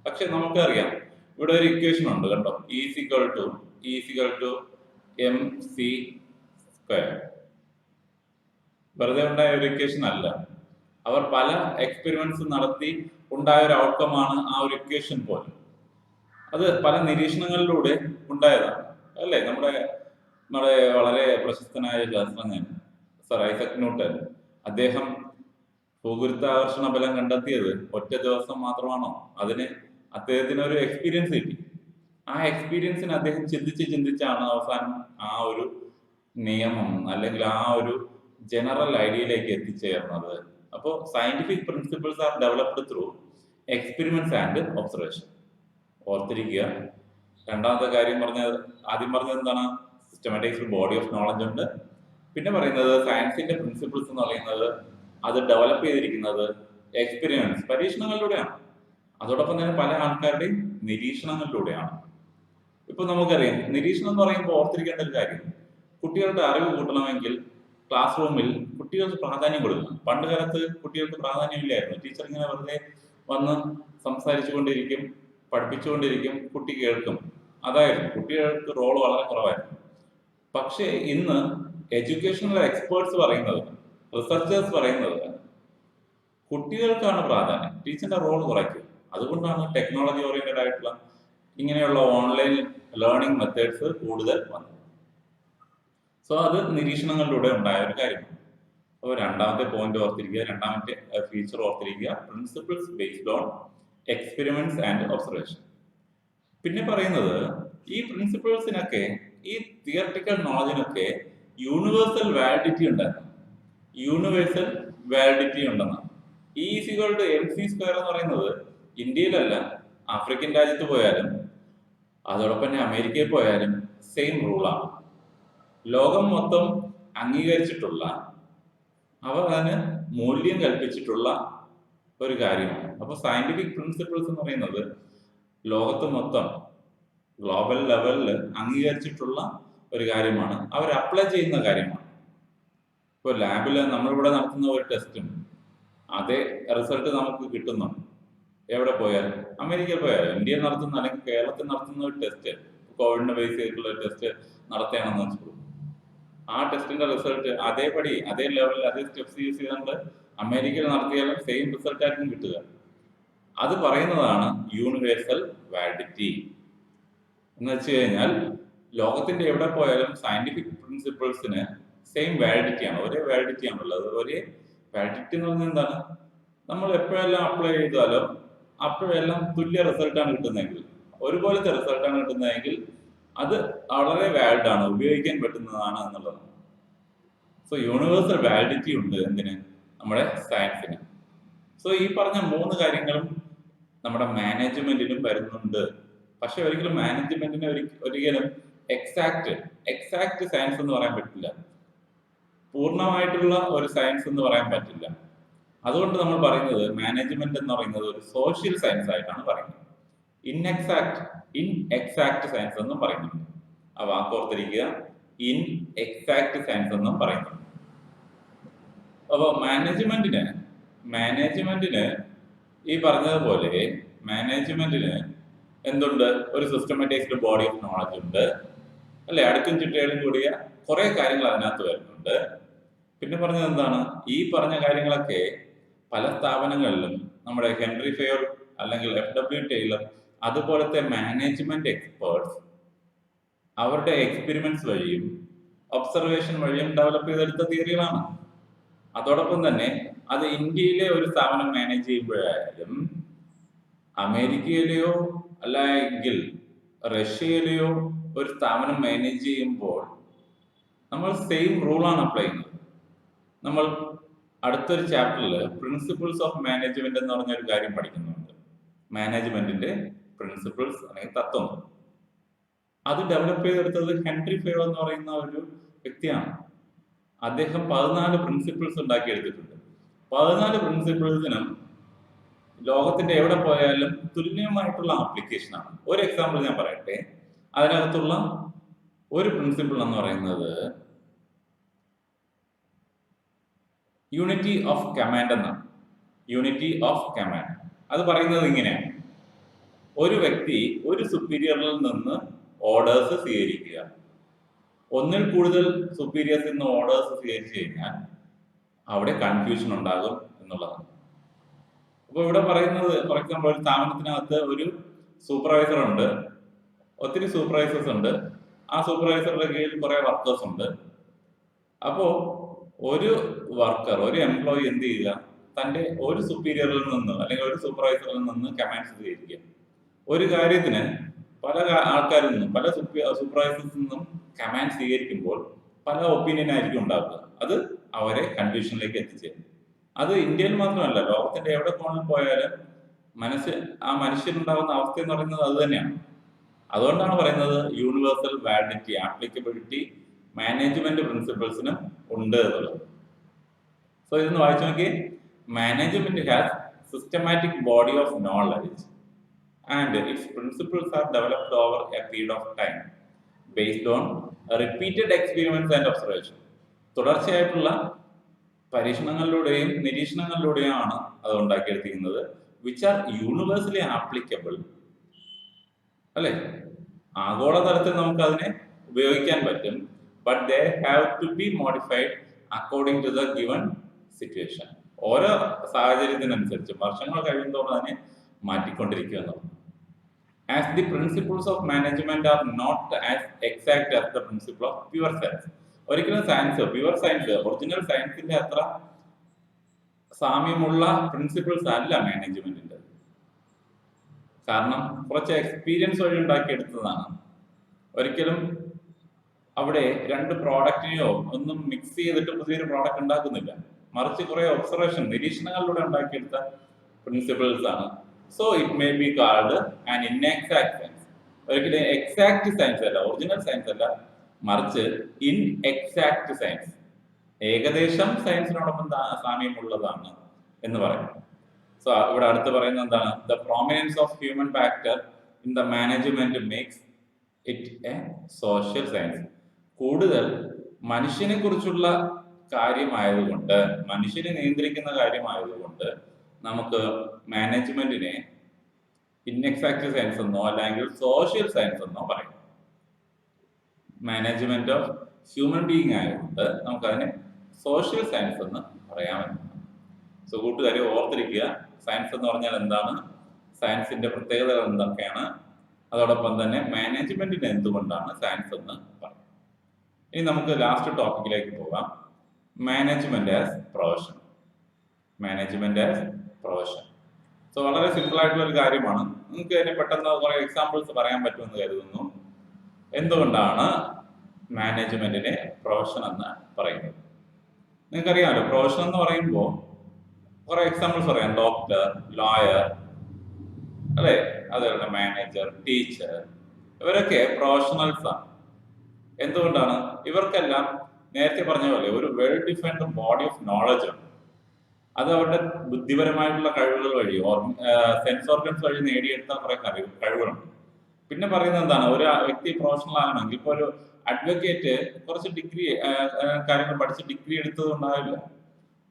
പക്ഷെ നമുക്കറിയാം, ഇവിടെ ഒരു ഇക്വേഷൻ ഉണ്ട് കണ്ടോ, E=mc². വെറുതെ ഉണ്ടായ ഒരു ഇക്വേഷൻ അല്ല, അവർ പല എക്സ്പെരിമെന്റ്സ് നടത്തി ഉണ്ടായ ഒരു ഔട്ട്കമാണ് ആ ഒരു ഇക്വേഷൻ പോലെ. അത് പല നിരീക്ഷണങ്ങളിലൂടെ ഉണ്ടായതാണ് അല്ലേ? നമ്മുടെ വളരെ പ്രശസ്തനായ ശാസ്ത്രജ്ഞൻ സർ ഐസക് ന്യൂട്ടൻ, അദ്ദേഹം ഭൂഗുരുത്വാകർഷണ ബലം കണ്ടെത്തിയത് ഒറ്റ ദിവസം മാത്രമാണോ? അതിന് അദ്ദേഹത്തിന് ഒരു എക്സ്പീരിയൻസ് കിട്ടി. ആ എക്സ്പീരിയൻസിന് അദ്ദേഹം ചിന്തിച്ചാണ് അവസാനം ആ ഒരു നിയമം അല്ലെങ്കിൽ ആ ഒരു ജനറൽ ഐഡിയയിലേക്ക് എത്തിച്ചേർന്നത്. അപ്പോൾ scientific principles are developed through experiments and observation. ഓർത്തിരിക്കുക. രണ്ടാമത്തെ കാര്യം ആദ്യം പറഞ്ഞത് എന്താണ്? സിസ്റ്റമാറ്റൈസ്ഡ് ബോഡി ഓഫ് നോളജ് ഉണ്ട്. പിന്നെ പറയുന്നത് സയൻസിന്റെ പ്രിൻസിപ്പിൾസ് എന്ന് പറയുന്നത് അത് ഡെവലപ്പ് ചെയ്തിരിക്കുന്നത് എക്സ്പെരിമെന്റ്സ്, പരീക്ഷണങ്ങളിലൂടെയാണ്. അതോടൊപ്പം തന്നെ പല ആൾക്കാരുടെയും നിരീക്ഷണങ്ങളിലൂടെയാണ്. ഇപ്പൊ നമുക്കറിയാം, നിരീക്ഷണം എന്ന് പറയുമ്പോൾ ഓർത്തിരിക്കേണ്ട ഒരു കാര്യം, കുട്ടികളുടെ അറിവ് കൂട്ടണമെങ്കിൽ ക്ലാസ് റൂമിൽ കുട്ടികൾക്ക് പ്രാധാന്യം കൊടുക്കണം. പണ്ട് കാലത്ത് കുട്ടികൾക്ക് പ്രാധാന്യമില്ലായിരുന്നു. ടീച്ചർ ഇങ്ങനെ വെറുതെ വന്ന് സംസാരിച്ചു കൊണ്ടിരിക്കും, പഠിപ്പിച്ചുകൊണ്ടിരിക്കും, കുട്ടി കേൾക്കും. അതായിരുന്നു കുട്ടികൾക്ക് റോൾ വളരെ കുറവായിരുന്നു. പക്ഷേ ഇന്ന് എഡ്യൂക്കേഷണൽ എക്സ്പേർട്സ് പറയുന്നത്, റിസർച്ചേഴ്സ് പറയുന്നത് കുട്ടികൾക്കാണ് പ്രാധാന്യം, ടീച്ചറിന്റെ റോൾ കുറയ്ക്കും. അതുകൊണ്ടാണ് ടെക്നോളജി ഓറിയന്റഡ് ആയിട്ടുള്ള ഇങ്ങനെയുള്ള ഓൺലൈൻ ലേണിംഗ് മെത്തേഡ്സ് കൂടുതൽ വന്നത്. സോ അത് നിരീക്ഷണങ്ങളിലൂടെ ഉണ്ടായ ഒരു കാര്യമാണ്. അപ്പോൾ രണ്ടാമത്തെ പോയിന്റ് ഓർത്തിരിക്കുക, രണ്ടാമത്തെ ഫീച്ചർ ഓർത്തിരിക്കുക, principles based on experiments and observation. പിന്നെ പറയുന്നത് ഈ പ്രിൻസിപ്പിൾസിനൊക്കെ, ഈ തിയറട്ടിക്കൽ നോളജിനൊക്കെ യൂണിവേഴ്സൽ വാലിഡിറ്റി ഉണ്ടായിരുന്നു. യൂണിവേഴ്സൽ വാലിഡിറ്റി ഉണ്ടെന്ന്. E=mc² എന്ന് പറയുന്നത് ഇന്ത്യയിലല്ല, ആഫ്രിക്കൻ രാജ്യത്ത് പോയാലും അതോടൊപ്പം തന്നെ അമേരിക്കയിൽ പോയാലും സെയിം റൂളാണ്. ലോകം മൊത്തം അംഗീകരിച്ചിട്ടുള്ള, അവർ അതിന് മൂല്യം കൽപ്പിച്ചിട്ടുള്ള ഒരു കാര്യമാണ്. അപ്പൊ സയന്റിഫിക് പ്രിൻസിപ്പിൾസ് എന്ന് പറയുന്നത് ലോകത്ത് മൊത്തം ഗ്ലോബൽ ലെവലിൽ അംഗീകരിച്ചിട്ടുള്ള ഒരു കാര്യമാണ്, അവർ അപ്ലൈ ചെയ്യുന്ന കാര്യമാണ്. ഇപ്പോൾ ലാബിൽ നമ്മളിവിടെ നടത്തുന്ന ഒരു ടെസ്റ്റും അതേ റിസൾട്ട് നമുക്ക് കിട്ടുന്നുണ്ട് എവിടെ പോയാലും. അമേരിക്കയിൽ പോയാലും, ഇന്ത്യയിൽ നടത്തുന്ന അല്ലെങ്കിൽ കേരളത്തിൽ നടത്തുന്ന ഒരു ടെസ്റ്റ്, കോവിഡിനെ ബേസ് ചെയ്തിട്ടുള്ള ഒരു ടെസ്റ്റ് നടത്തുകയാണെന്ന് വെച്ചോളൂ, ആ ടെസ്റ്റിന്റെ റിസൾട്ട് അതേപടി അതേ ലെവലിൽ അതേ സ്റ്റെപ്സ് യൂസ് ചെയ്തുകൊണ്ട് അമേരിക്കയിൽ നടത്തിയാലും സെയിം റിസൾട്ട് ആയിരിക്കും കിട്ടുക. അത് പറയുന്നതാണ് യൂണിവേഴ്സൽ വാലിഡിറ്റി. എന്ന് വെച്ച് കഴിഞ്ഞാൽ ലോകത്തിന്റെ എവിടെ പോയാലും സയന്റിഫിക് പ്രിൻസിപ്പിൾസിന് സെയിം വാലിഡിറ്റി ആണ്, ഒരേ വാലിഡിറ്റി ആണുള്ളത്. ഒരേ വാലിഡിറ്റി എന്ന് പറഞ്ഞാൽ എന്താണ്? നമ്മൾ എപ്പോഴെല്ലാം അപ്ലൈ ചെയ്താലോ അപ്പോഴെല്ലാം തുല്യ റിസൾട്ടാണ് കിട്ടുന്നതെങ്കിൽ, ഒരുപോലത്തെ റിസൾട്ടാണ് കിട്ടുന്നതെങ്കിൽ അത് വളരെ വാലിഡ് ആണ്, ഉപയോഗിക്കാൻ പറ്റുന്നതാണ് എന്നുള്ളതാണ്. സോ യൂണിവേഴ്സൽ വാലിഡിറ്റി ഉണ്ട് എന്തിന്? നമ്മുടെ സയൻസിന്. സോ ഈ പറഞ്ഞ മൂന്ന് കാര്യങ്ങളും നമ്മുടെ മാനേജ്മെന്റിലും വരുന്നുണ്ട്. പക്ഷെ ഒരിക്കലും മാനേജ്മെന്റിനെ ഒരിക്കലും എക്സാക്ട് സയൻസ് എന്ന് പറയാൻ പറ്റില്ല, പൂർണ്ണമായിട്ടുള്ള ഒരു സയൻസ് എന്ന് പറയാൻ പറ്റില്ല. അതുകൊണ്ട് നമ്മൾ പറയുന്നത് മാനേജ്മെന്റ് എന്ന് പറയുന്നത് ഒരു സോഷ്യൽ സയൻസ് ആയിട്ടാണ് പറയുന്നത്. ഇൻഎക്സാക്ട് സയൻസ് എന്നും പറയുന്നുണ്ട്. ആ വാക്കോർത്തിരിക്കുക, ഇൻഎക്സാക്ട് സയൻസ് എന്നും പറയുന്നുണ്ട്. അപ്പൊ മാനേജ്മെന്റിന് ഈ പറഞ്ഞതുപോലെ മാനേജ്മെന്റിന് എന്തുണ്ട്? ഒരു സിസ്റ്റമാറ്റൈസ്ഡ് ബോഡി ഓഫ് നോളജ് ഉണ്ട്, അല്ലെ? അടുക്കും ചിട്ടയോടും കൂടിയ കുറെ കാര്യങ്ങൾ അതിനകത്ത് വരുന്നുണ്ട്. പിന്നെ പറഞ്ഞത് എന്താണ്? ഈ പറഞ്ഞ കാര്യങ്ങളൊക്കെ പല സ്ഥാപനങ്ങളിലും നമ്മുടെ ഹെൻറി ഫയോൾ അല്ലെങ്കിൽ FW ടൈലർ അതുപോലത്തെ മാനേജ്മെന്റ് എക്സ്പേർട്സ് അവരുടെ എക്സ്പെരിമെന്റ്സ് വഴിയും ഒബ്സർവേഷൻ വഴിയും ഡെവലപ്പ് ചെയ്തെടുത്ത തിയറികളാണ്. അതോടൊപ്പം തന്നെ അത് ഇന്ത്യയിലെ ഒരു സ്ഥാപനം മാനേജ് ചെയ്യുമ്പോഴായാലും അമേരിക്കയിലെയോ അല്ലെങ്കിൽ റഷ്യയിലെയോ ഒരു സ്ഥാപനം മാനേജ് ചെയ്യുമ്പോൾ നമ്മൾ സെയിം റൂളാണ് അപ്ലൈ ചെയ്യുന്നത്. നമ്മൾ അടുത്തൊരു ചാപ്റ്ററിൽ പ്രിൻസിപ്പിൾസ് ഓഫ് മാനേജ്മെന്റ് എന്ന് പറഞ്ഞൊരു കാര്യം പഠിക്കുന്നുണ്ട്. മാനേജ്മെന്റിന്റെ പ്രിൻസിപ്പിൾസ് അല്ലെങ്കിൽ തത്വം. അത് ഡെവലപ്പ് ചെയ്തെടുത്തത് ഹെൻറി ഫയോൾ എന്ന് പറയുന്ന ഒരു വ്യക്തിയാണ്. അദ്ദേഹം 14 പ്രിൻസിപ്പിൾസ് ഉണ്ടാക്കിയെടുത്തിട്ടുണ്ട്. 14 പ്രിൻസിപ്പിൾസിനും ലോകത്തിന്റെ എവിടെ പോയാലും തുല്യമായിട്ടുള്ള ആപ്ലിക്കേഷൻ ആണ്. ഒരു എക്സാമ്പിൾ ഞാൻ പറയട്ടെ. അതിനകത്തുള്ള ഒരു പ്രിൻസിപ്പിൾ എന്ന് പറയുന്നത് യൂണിറ്റി ഓഫ് കമാൻഡ് എന്നാണ്. യൂണിറ്റി ഓഫ് കമാൻഡ് അത് പറയുന്നത് ഇങ്ങനെയാണ്: ഒരു വ്യക്തി ഒരു സുപ്പീരിയറിൽ നിന്ന് ഓർഡേഴ്സ് സ്വീകരിക്കുക. ഒന്നിൽ കൂടുതൽ സുപ്പീരിയേഴ്സിൽ നിന്ന് ഓർഡേഴ്സ് സ്വീകരിച്ചു കഴിഞ്ഞാൽ അവിടെ കൺഫ്യൂഷൻ ഉണ്ടാകും എന്നുള്ളതാണ്. അപ്പോൾ ഇവിടെ പറയുന്നത്, ഫോർ എക്സാമ്പിൾ, ഒരു സ്ഥാപനത്തിനകത്ത് ഒരു സൂപ്പർവൈസർ ഉണ്ട്, ഒത്തിരി സൂപ്പർവൈസേഴ്സ് ഉണ്ട്, ആ സൂപ്പർവൈസറുടെ കീഴിൽ കുറെ വർക്കേഴ്സ് ഉണ്ട്. അപ്പോ ഒരു വർക്കർ, ഒരു എംപ്ലോയി എന്ത് ചെയ്യുക? തന്റെ ഒരു സുപ്പീരിയറിൽ നിന്ന് അല്ലെങ്കിൽ ഒരു സൂപ്പർവൈസറിൽ നിന്ന് കമാൻഡ്സ് സ്വീകരിക്കുക. ഒരു കാര്യത്തിന് പല ആൾക്കാരിൽ നിന്നും, പല സൂപ്പർവൈസേഴ്സിൽ നിന്നും കമാൻഡ് സ്വീകരിക്കുമ്പോൾ പല ഒപ്പീനിയൻ ആയിരിക്കും ഉണ്ടാക്കുക. അത് അവരെ കൺഫ്യൂഷനിലേക്ക് എത്തിച്ചേരും. അത് ഇന്ത്യയിൽ മാത്രമല്ല, ലോകത്തിന്റെ എവിടെ കോണിൽ പോയാലും ആ മനുഷ്യനുണ്ടാകുന്ന അവസ്ഥ എന്ന് പറയുന്നത് അത് തന്നെയാണ്. അതുകൊണ്ടാണ് പറയുന്നത് യൂണിവേഴ്സൽ വാലിഡിറ്റി, ആപ്ലിക്കബിലിറ്റി മാനേജ്മെന്റ് പ്രിൻസിപ്പിൾസിനും ഉണ്ട് എന്നുള്ളത്. സോ ഇതൊന്ന് വായിച്ചു നോക്കി. Management has systematic body of knowledge and its principles are developed over a period of time based on repeated experiments and observation. തുടർച്ചയായിട്ടുള്ള പരീക്ഷണങ്ങളിലൂടെയും നിരീക്ഷണങ്ങളിലൂടെയാണ് അത് ഉണ്ടാക്കിയെടുത്തിരിക്കുന്നത്, വിച്ച് ആർ യൂണിവേഴ്സലി ആപ്ലിക്കബിൾ, അല്ലെ? ആഗോളതലത്തിൽ നമുക്ക് അതിനെ ഉപയോഗിക്കാൻ പറ്റും. But they have to be modified according to the given situation. ഓരോ സാഹചര്യത്തിനനുസരിച്ച് വർഷങ്ങൾ കഴിയുന്നതോടെ അതിനെ മാറ്റിക്കൊണ്ടിരിക്കുക എന്നുള്ളത്. As the principles of management are not as exact as the principle of pure science. ഒരിക്കലും സയൻസ്, പ്യുവർ സയൻസ്, ഒറിജിനൽ സയൻസിന്റെ അത്ര സാമ്യമുള്ള പ്രിൻസിപ്പിൾസ് അല്ല മാനേജ്മെന്റിന്റെ. കാരണം കുറച്ച് എക്സ്പീരിയൻസ് വഴി ഉണ്ടാക്കിയെടുത്തതാണ്. ഒരിക്കലും അവിടെ രണ്ട് പ്രോഡക്റ്റിനെയോ ഒന്നും മിക്സ് ചെയ്തിട്ട് പുതിയൊരു പ്രോഡക്റ്റ് ഉണ്ടാക്കുന്നില്ല. മറിച്ച് കുറെ ഒബ്സർവേഷൻ, നിരീക്ഷണങ്ങളിലൂടെ ഉണ്ടാക്കിയെടുത്ത പ്രിൻസിപ്പിൾസ് ആണ്. So it may be called an inexact science. ഒരിക്കലും എക്സാക്ട് സയൻസ് അല്ല, ഒറിജിനൽ സയൻസ് അല്ല, മറിച്ച് ഇൻഎക്സാക്ട് സയൻസ്, ഏകദേശം സയൻസിനോടൊപ്പം സാമ്യമുള്ളതാണ് എന്ന് പറയും. സോ ഇവിടെ അടുത്ത് പറയുന്നത് എന്താണ്? The prominence of human factor in the management makes it A social science. കൂടുതൽ മനുഷ്യനെ കുറിച്ചുള്ള കാര്യമായതുകൊണ്ട്, മനുഷ്യനെ നിയന്ത്രിക്കുന്ന കാര്യമായതുകൊണ്ട് നമുക്ക് മാനേജ്മെന്റിനെ ഇൻഎക്സാക്ട് സയൻസ് എന്നോ അല്ലെങ്കിൽ സോഷ്യൽ സയൻസ് എന്നോ പറയും. മാനേജ്മെന്റ് ഓഫ് ഹ്യൂമൻ ബീയിങ് ആയതുകൊണ്ട് നമുക്കതിനെ സോഷ്യൽ സയൻസ് എന്ന് പറയാമെന്നാണ്. സോ കൂട്ടുകാരെ ഓർത്തിരിക്കുക, സയൻസ് എന്ന് പറഞ്ഞാൽ എന്താണ്, സയൻസിന്റെ പ്രത്യേകതകൾ എന്തൊക്കെയാണ്, അതോടൊപ്പം തന്നെ മാനേജ്മെന്റിന് എന്തുകൊണ്ടാണ് സയൻസ് എന്ന് പറയും. ഇനി നമുക്ക് ലാസ്റ്റ് ടോപ്പിക്കിലേക്ക് പോകാം. Management as profession. Management as profession. So വളരെ സിമ്പിൾ ആയിട്ടുള്ള ഒരു കാര്യമാണ്. നിങ്ങൾക്ക് അതിനെ പെട്ടെന്ന് കുറെ എക്സാമ്പിൾസ് പറയാൻ പറ്റുമെന്ന് കരുതുന്നു. എന്തുകൊണ്ടാണ് മാനേജ്മെന്റിനെ പ്രൊഫഷൻ എന്ന് പറയുന്നത്? നിങ്ങൾക്കറിയാമല്ലോ, പ്രൊഫഷൻ എന്ന് പറയുമ്പോൾ കുറെ എക്സാമ്പിൾസ് പറയാം. ഡോക്ടർ, ലോയർ, അല്ലെ, അതേപോലെ മാനേജർ, ടീച്ചർ, ഇവരൊക്കെ പ്രൊഫഷണൽസ് ആണ്. എന്തുകൊണ്ടാണ്? ഇവർക്കെല്ലാം നേരത്തെ പറഞ്ഞ പോലെ ഒരു well defined body of knowledge ഉണ്ട്. അത് അവരുടെ ബുദ്ധിപരമായിട്ടുള്ള കഴിവുകൾ വഴി, സെൻസ് ഓർഗൻസ് വഴി നേടിയെടുത്ത കുറെ കഴിവുകളുണ്ട്. പിന്നെ പറയുന്നത് എന്താണ്? ഒരു വ്യക്തി പ്രൊഫഷണൽ ആകണമെങ്കിൽ, ഇപ്പൊ ഒരു അഡ്വക്കേറ്റ് കുറച്ച് ഡിഗ്രി കാര്യങ്ങൾ പഠിച്ച് ഡിഗ്രി എടുത്തത് ഉണ്ടാവില്ല.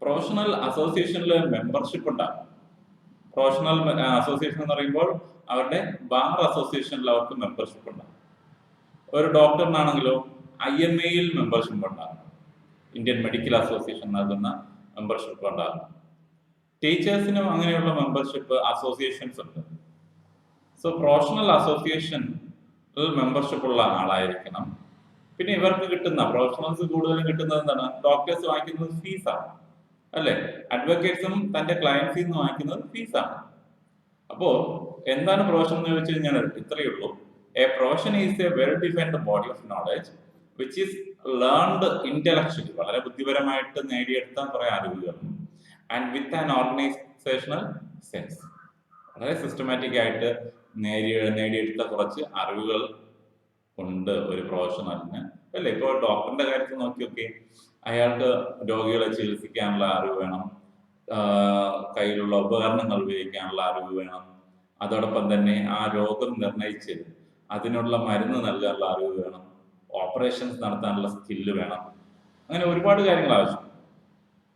പ്രൊഫഷണൽ അസോസിയേഷനിൽ മെമ്പർഷിപ്പ് ഉണ്ടാകും. പ്രൊഫഷണൽ അസോസിയേഷൻ എന്ന് പറയുമ്പോൾ അവരുടെ ബാർ അസോസിയേഷനിൽ അവർക്ക് മെമ്പർഷിപ്പ് ഉണ്ടാകും. ഒരു ഡോക്ടറിനാണെങ്കിലോ IMA മെമ്പർഷിപ്പ് ഉണ്ടാകും, ഇന്ത്യൻ മെഡിക്കൽ അസോസിയേഷൻ നൽകുന്ന മെമ്പർഷിപ്പ് ഉണ്ടാകും. ടീച്ചേഴ്സിനും അങ്ങനെയുള്ള മെമ്പർഷിപ്പ് അസോസിയേഷൻസ് ഉണ്ട്. സോ പ്രൊഫഷണൽ അസോസിയേഷൻ മെമ്പർഷിപ്പ് ഉള്ള ആളായിരിക്കണം. പിന്നെ ഇവർക്ക് കിട്ടുന്ന, പ്രൊഫഷണൽസ് കൂടുതലും കിട്ടുന്നത് എന്താണ്? ഡോക്ടേഴ്സ് വാങ്ങിക്കുന്നത് ഫീസാണ്, അല്ലെ? അഡ്വക്കേറ്റ്സും തന്റെ ക്ലയൻസിൽ നിന്ന് വാങ്ങിക്കുന്നത് ഫീസാണ്. അപ്പോ എന്താണ് പ്രൊഫഷൻ എന്ന് ചോദിച്ചു കഴിഞ്ഞാൽ ഇത്രയേ ഉള്ളൂ. A profession is A well defined body of knowledge which is learned intellectually, വളരെ ബുദ്ധിപരമായിട്ട് നേടിയെടുത്ത കുറെ അറിവുകൾ, and with an organisational sense, വളരെ സിസ്റ്റമാറ്റിക് ആയിട്ട് നേടിയെടുത്ത കുറച്ച് അറിവുകൾ ഉണ്ട് ഒരു പ്രൊഫഷണലിന്, അല്ലേ? ഇപ്പോൾ ഡോക്ടറിന്റെ കാര്യത്തിൽ നോക്കിയൊക്കെ അയാൾക്ക് രോഗികളെ ചികിത്സിക്കാനുള്ള അറിവ് വേണം, കയ്യിലുള്ള ഉപകരണങ്ങൾ ഉപയോഗിക്കാനുള്ള അറിവ് വേണം, അതോടൊപ്പം തന്നെ ആ രോഗം നിർണയിച്ച് അതിനുള്ള മരുന്ന് നൽകാനുള്ള അറിവ് വേണം, ഓപ്പറേഷൻസ് നടത്താനുള്ള സ്കില്ല് വേണം. അങ്ങനെ ഒരുപാട് കാര്യങ്ങൾ ആവശ്യം.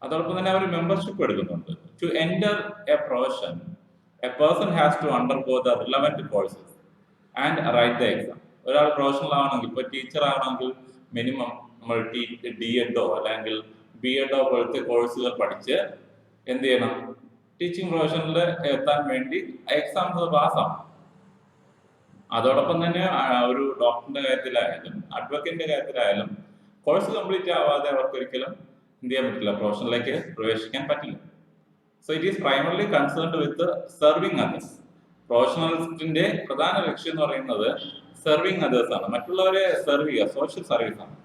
അതോടൊപ്പം തന്നെ അവർ മെമ്പർഷിപ്പ് എടുക്കുന്നുണ്ട്. To enter a profession a person has to undergo the relevant courses and write the exam. ഒരാൾ പ്രൊഫഷണൽ ആണെങ്കിൽ, ഇപ്പോൾ ടീച്ചർ ആണെങ്കിൽ മിനിമം നമ്മൾ DED അല്ലെങ്കിൽ BEd പോലത്തെ കോഴ്സുകൾ പഠിച്ച് എന്ത് ചെയ്യണം? ടീച്ചിങ് പ്രൊഫഷനിൽ എത്താൻ വേണ്ടി എക്സാംസ് പാസ്സാവും. അതോടൊപ്പം തന്നെ ഒരു ഡോക്ടറിന്റെ കാര്യത്തിലായാലും അഡ്വക്കേറ്റിന്റെ കാര്യത്തിലായാലും കോഴ്സ് കംപ്ലീറ്റ് ആവാതെ അവർക്ക് ഒരിക്കലും എന്ത് ചെയ്യാൻ പറ്റില്ല, പ്രൊഫഷനിലേക്ക് പ്രവേശിക്കാൻ പറ്റില്ല. So it is primarily concerned with serving others. പ്രൊഫഷണലിസ്റ്റിന്റെ പ്രധാന ലക്ഷ്യം എന്ന് പറയുന്നത് സെർവിങ് അതേഴ്സ് ആണ്, മറ്റുള്ളവരെ സെർവ് ചെയ്യുക, സോഷ്യൽ സർവീസ് ആണ്.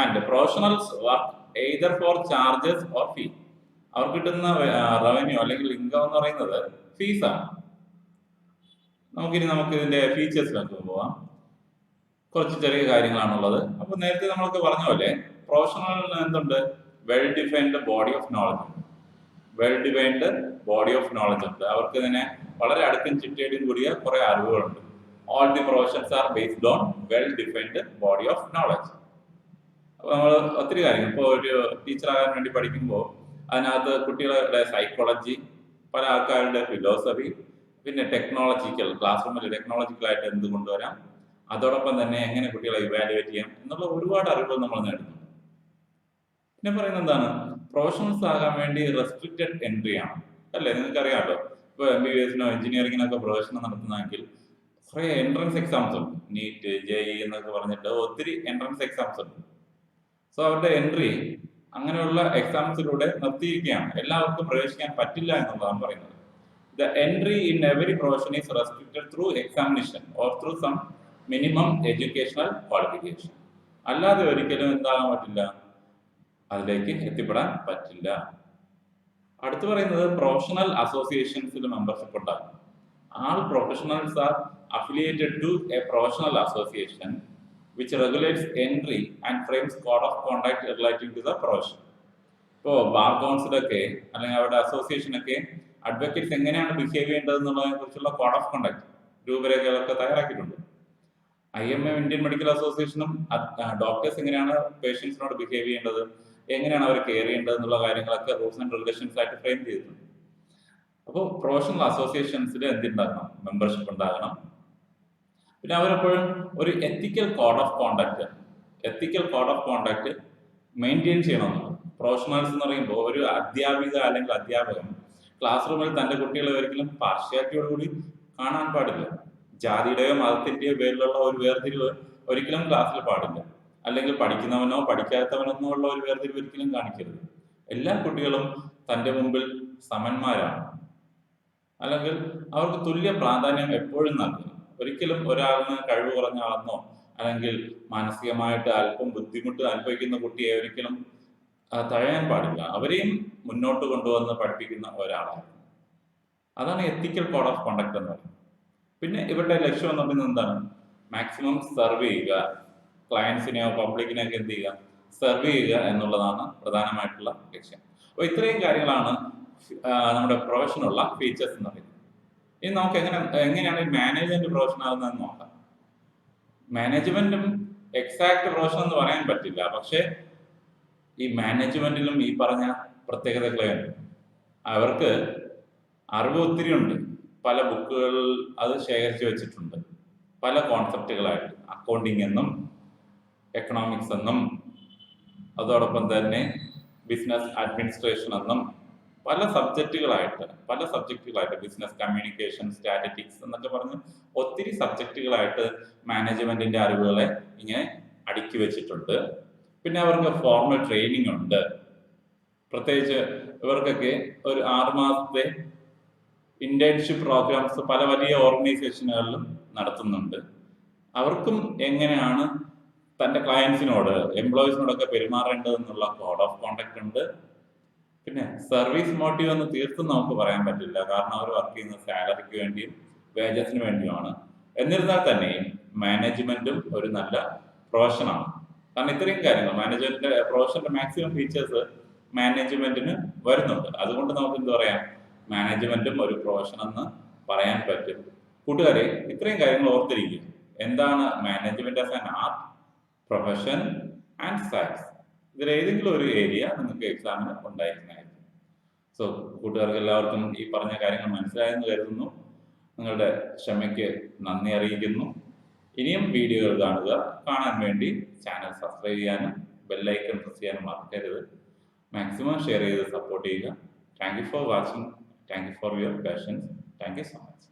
And professionals work either for charges or fee. അവർക്ക് കിട്ടുന്ന റവന്യൂ അല്ലെങ്കിൽ ഇൻകം എന്ന് പറയുന്നത് ഫീസാണ്. നമുക്ക് ഇതിന്റെ ഫീച്ചേഴ്സിലേക്ക് പോവാം. കുറച്ച് ചെറിയ കാര്യങ്ങളാണുള്ളത്. അപ്പൊ നേരത്തെ നമ്മളൊക്കെ പറഞ്ഞ പോലെ പ്രൊഫഷണലിന് എന്തുണ്ട്? Well defined body of knowledge ഉണ്ട്. Well defined body of knowledge ഉണ്ട്. അവർക്ക് ഇതിനെ വളരെ അടുക്കും ചിട്ടയോടും കൂടിയ കുറെ അറിവുകളുണ്ട്. All the professions are based on well-defined body of knowledge. അപ്പോൾ നമ്മൾ ഒത്തിരി കാര്യങ്ങൾ ഇപ്പോൾ ഒരു ടീച്ചറാകാൻ വേണ്ടി പഠിക്കുമ്പോൾ അതിനകത്ത് കുട്ടികളുടെ സൈക്കോളജി, പല ആൾക്കാരുടെ ഫിലോസഫി, പിന്നെ ടെക്നോളജിക്കൽ ക്ലാസ് റൂമിൽ ടെക്നോളജിക്കലായിട്ട് എന്ത് കൊണ്ടുവരാം, അതോടൊപ്പം തന്നെ എങ്ങനെ കുട്ടികളെ ഇവാലുവേറ്റ് ചെയ്യാം എന്നുള്ള ഒരുപാട് അറിവുകൾ നമ്മൾ നേടുന്നുണ്ട്. പിന്നെ പറയുന്നത് എന്താണ്, പ്രൊഫഷണൽസ് ആകാൻ വേണ്ടി റെസ്ട്രിക്റ്റഡ് എൻട്രി ആണ്, അല്ലേ? നിങ്ങൾക്ക് അറിയാമല്ലോ, ഇപ്പോൾ MBBS-നോ എഞ്ചിനീയറിംഗിനൊക്കെ പ്രൊഫഷണൽ നടത്തുന്നതെങ്കിൽ കുറേ എൻട്രൻസ് എക്സാംസ് ഉണ്ട്. നീറ്റ്, JEE എന്നൊക്കെ പറഞ്ഞിട്ട് ഒത്തിരി എൻട്രൻസ് എക്സാംസ് ഉണ്ട്. സോ അവരുടെ എൻട്രി അങ്ങനെയുള്ള എക്സാംസിലൂടെ നിർത്തിയിരിക്കുകയാണ്. എല്ലാവർക്കും പ്രവേശിക്കാൻ പറ്റില്ല എന്നുള്ളതാണ് പറയുന്നത്. The entry in every profession is restricted through examination or through some minimum educational qualification. അല്ലാതെ ഒരിക്കലും എന്താകാൻ പറ്റില്ല, അതിലേക്ക് എത്തിപ്പെടാൻ പറ്റില്ല. അടുത്ത് പറയുന്നത് പ്രൊഫഷണൽ അസോസിയേഷൻസിൽ മെമ്പർഷിപ്പ് ഉണ്ടാകും. All professionals are affiliated to a professional association which regulates entry and frames code of conduct relating to the profession. ഇപ്പോൾ ബാർ കൗൺസിലൊക്കെ അല്ലെങ്കിൽ അവരുടെ അസോസിയേഷനൊക്കെ അഡ്വക്കേറ്റ്സ് എങ്ങനെയാണ് ബിഹേവ് ചെയ്യേണ്ടത് എന്നുള്ളതിനെ കുറിച്ചുള്ള കോഡ് ഓഫ് കണ്ടക്ട് രൂപരേഖകളൊക്കെ തയ്യാറാക്കിയിട്ടുണ്ട്. IMA ഇന്ത്യൻ മെഡിക്കൽ അസോസിയേഷനും ഡോക്ടേഴ്സ് എങ്ങനെയാണ് പേഷ്യൻസിനോട് ബിഹേവ് ചെയ്യേണ്ടത്, എങ്ങനെയാണ് അവർ കെയർ ചെയ്യേണ്ടത് എന്നുള്ള കാര്യങ്ങളൊക്കെ റൂൾസ് ആൻഡ് റെഗുലേഷൻസ് ആയിട്ട് ഫ്രെയിം ചെയ്തിട്ടുണ്ട്. അപ്പോൾ പ്രൊഫഷണൽ അസോസിയേഷൻസിൽ എന്തുണ്ടാകണം, മെമ്പർഷിപ്പ് ഉണ്ടാകണം. പിന്നെ അവരെപ്പോഴും ഒരു ethical code of conduct maintain ചെയ്യണമെന്നുള്ളത്. പ്രൊഫഷണൽസ് എന്ന് പറയുമ്പോൾ ഒരു അധ്യാപിക അല്ലെങ്കിൽ അധ്യാപകൻ ക്ലാസ് റൂമിൽ തൻ്റെ കുട്ടികളെ ഒരിക്കലും പാർഷ്യാലിറ്റിയോടുകൂടി കാണാൻ പാടില്ല. ജാതിയുടെയോ മതത്തിൻ്റെയോ പേരിലുള്ള ഒരു വേർതിരിവ് ഒരിക്കലും ക്ലാസ്സിൽ പാടില്ല. അല്ലെങ്കിൽ പഠിക്കുന്നവനോ പഠിക്കാത്തവനോ ഉള്ള ഒരു വേർതിരിവ് ഒരിക്കലും കാണിക്കരുത്. എല്ലാ കുട്ടികളും തൻ്റെ മുമ്പിൽ സമന്മാരാണ്, അല്ലെങ്കിൽ അവർക്ക് തുല്യ പ്രാധാന്യം എപ്പോഴും നൽകുന്നു. ഒരിക്കലും ഒരാളിന് കഴിവ് കുറഞ്ഞ ആളെന്നോ അല്ലെങ്കിൽ മാനസികമായിട്ട് അല്പം ബുദ്ധിമുട്ട് അനുഭവിക്കുന്ന കുട്ടിയെ ഒരിക്കലും തഴയാൻ പാടില്ല. അവരെയും മുന്നോട്ട് കൊണ്ടുവന്ന് പഠിപ്പിക്കുന്ന ഒരാളാണ്. അതാണ് എത്തിക്കൽ കോഡ് ഓഫ് കോണ്ടക്ട് എന്ന് പറയുന്നത്. പിന്നെ ഇവരുടെ ലക്ഷ്യം എന്ന് പറയുന്നത് എന്താണ്, മാക്സിമം സെർവ് ചെയ്യുക, ക്ലയൻസിനെയോ പബ്ലിക്കിനെയൊക്കെ എന്ത് ചെയ്യുക, സെർവ് ചെയ്യുക എന്നുള്ളതാണ് പ്രധാനമായിട്ടുള്ള ലക്ഷ്യം. അപ്പോൾ ഇത്രയും കാര്യങ്ങളാണ് നമ്മുടെ പ്രൊഫഷനുള്ള ഫീച്ചേഴ്സ് എന്ന് പറയുന്നത്. ഇനി നമുക്ക് എങ്ങനെയാണ് ഈ മാനേജ്മെന്റ് പ്രൊഫഷൻ ആകുന്നതെന്ന് നോക്കാം. മാനേജ്മെന്റും എക്സാക്ട് പ്രൊഫഷൻ എന്ന് പറയാൻ പറ്റില്ല, പക്ഷെ ഈ മാനേജ്മെന്റിലും ഈ പറഞ്ഞ പ്രത്യേകതകളെ ഉണ്ട്. അവർക്ക് അറിവ് ഒത്തിരി ഉണ്ട്, പല ബുക്കുകളിൽ അത് ശേഖരിച്ചു വെച്ചിട്ടുണ്ട്, പല കോൺസെപ്റ്റുകളായിട്ട്. അക്കൗണ്ടിങ് എന്നും എക്കണോമിക്സ് എന്നും അതോടൊപ്പം തന്നെ ബിസിനസ് അഡ്മിനിസ്ട്രേഷൻ എന്നും പല സബ്ജക്റ്റുകളായിട്ട് ബിസിനസ് കമ്മ്യൂണിക്കേഷൻ, സ്റ്റാറ്റിസ്റ്റിക്സ് എന്നൊക്കെ പറഞ്ഞ് ഒത്തിരി സബ്ജക്റ്റുകളായിട്ട് മാനേജ്മെന്റിന്റെ അറിവുകളെ ഇങ്ങനെ അടുക്കി വെച്ചിട്ടുണ്ട്. പിന്നെ അവർക്ക് ഫോർമൽ ട്രെയിനിങ് ഉണ്ട്. പ്രത്യേകിച്ച് ഇവർക്കൊക്കെ ഒരു 6 മാസത്തെ ഇന്റേൺഷിപ്പ് പ്രോഗ്രാംസ് പല വലിയ ഓർഗനൈസേഷനുകളിലും നടത്തുന്നുണ്ട്. അവർക്കും എങ്ങനെയാണ് തൻ്റെ ക്ലയൻസിനോട്, എംപ്ലോയീസിനോടൊക്കെ പെരുമാറേണ്ടതെന്നുള്ള കോഡ് ഓഫ് കോണ്ടക്ട് ഉണ്ട്. പിന്നെ സർവീസ് മോട്ടീവ് എന്ന് തീർത്തും നമുക്ക് പറയാൻ പറ്റില്ല, കാരണം അവർ വർക്ക് ചെയ്യുന്ന സാലറിക്ക് വേണ്ടിയും വേജസിന് വേണ്ടിയുമാണ്. എന്നിരുന്നാൽ തന്നെയും മാനേജ്മെന്റും ഒരു നല്ല പ്രൊഫഷനാണ്. കാരണം ഇത്രയും കാര്യങ്ങൾ പ്രൊഫഷന്റെ മാക്സിമം ഫീച്ചേഴ്സ് മാനേജ്മെന്റിന് വരുന്നുണ്ട്. അതുകൊണ്ട് നമുക്ക് എന്ത് പറയാം, മാനേജ്മെന്റും ഒരു പ്രൊഫഷൻ എന്ന് പറയാൻ പറ്റും. കൂട്ടുകാരെ, ഇത്രയും കാര്യങ്ങൾ ഓർത്തിരിക്കുക. എന്താണ് management as an art, profession and science? ഇതിൽ ഏതെങ്കിലും ഒരു ഏരിയ നിങ്ങൾക്ക് എക്സാമിന് ഉണ്ടായിരിക്കുന്നതായിരിക്കും. സോ കൂട്ടുകാർക്ക് എല്ലാവർക്കും ഈ പറഞ്ഞ കാര്യങ്ങൾ മനസ്സിലായെന്ന് കരുതുന്നു. നിങ്ങളുടെ ക്ഷമയ്ക്ക് നന്ദി അറിയിക്കുന്നു. ഇനിയും വീഡിയോകൾ കാണാൻ വേണ്ടി ചാനൽ സബ്സ്ക്രൈബ് ചെയ്യാനും ബെല്ലൈക്കൺ പ്രസ് ചെയ്യാനും മറക്കരുത്. മാക്സിമം ഷെയർ ചെയ്ത് സപ്പോർട്ട് ചെയ്യുക. Thank you for watching. Thank you for your patients. Thank you so much.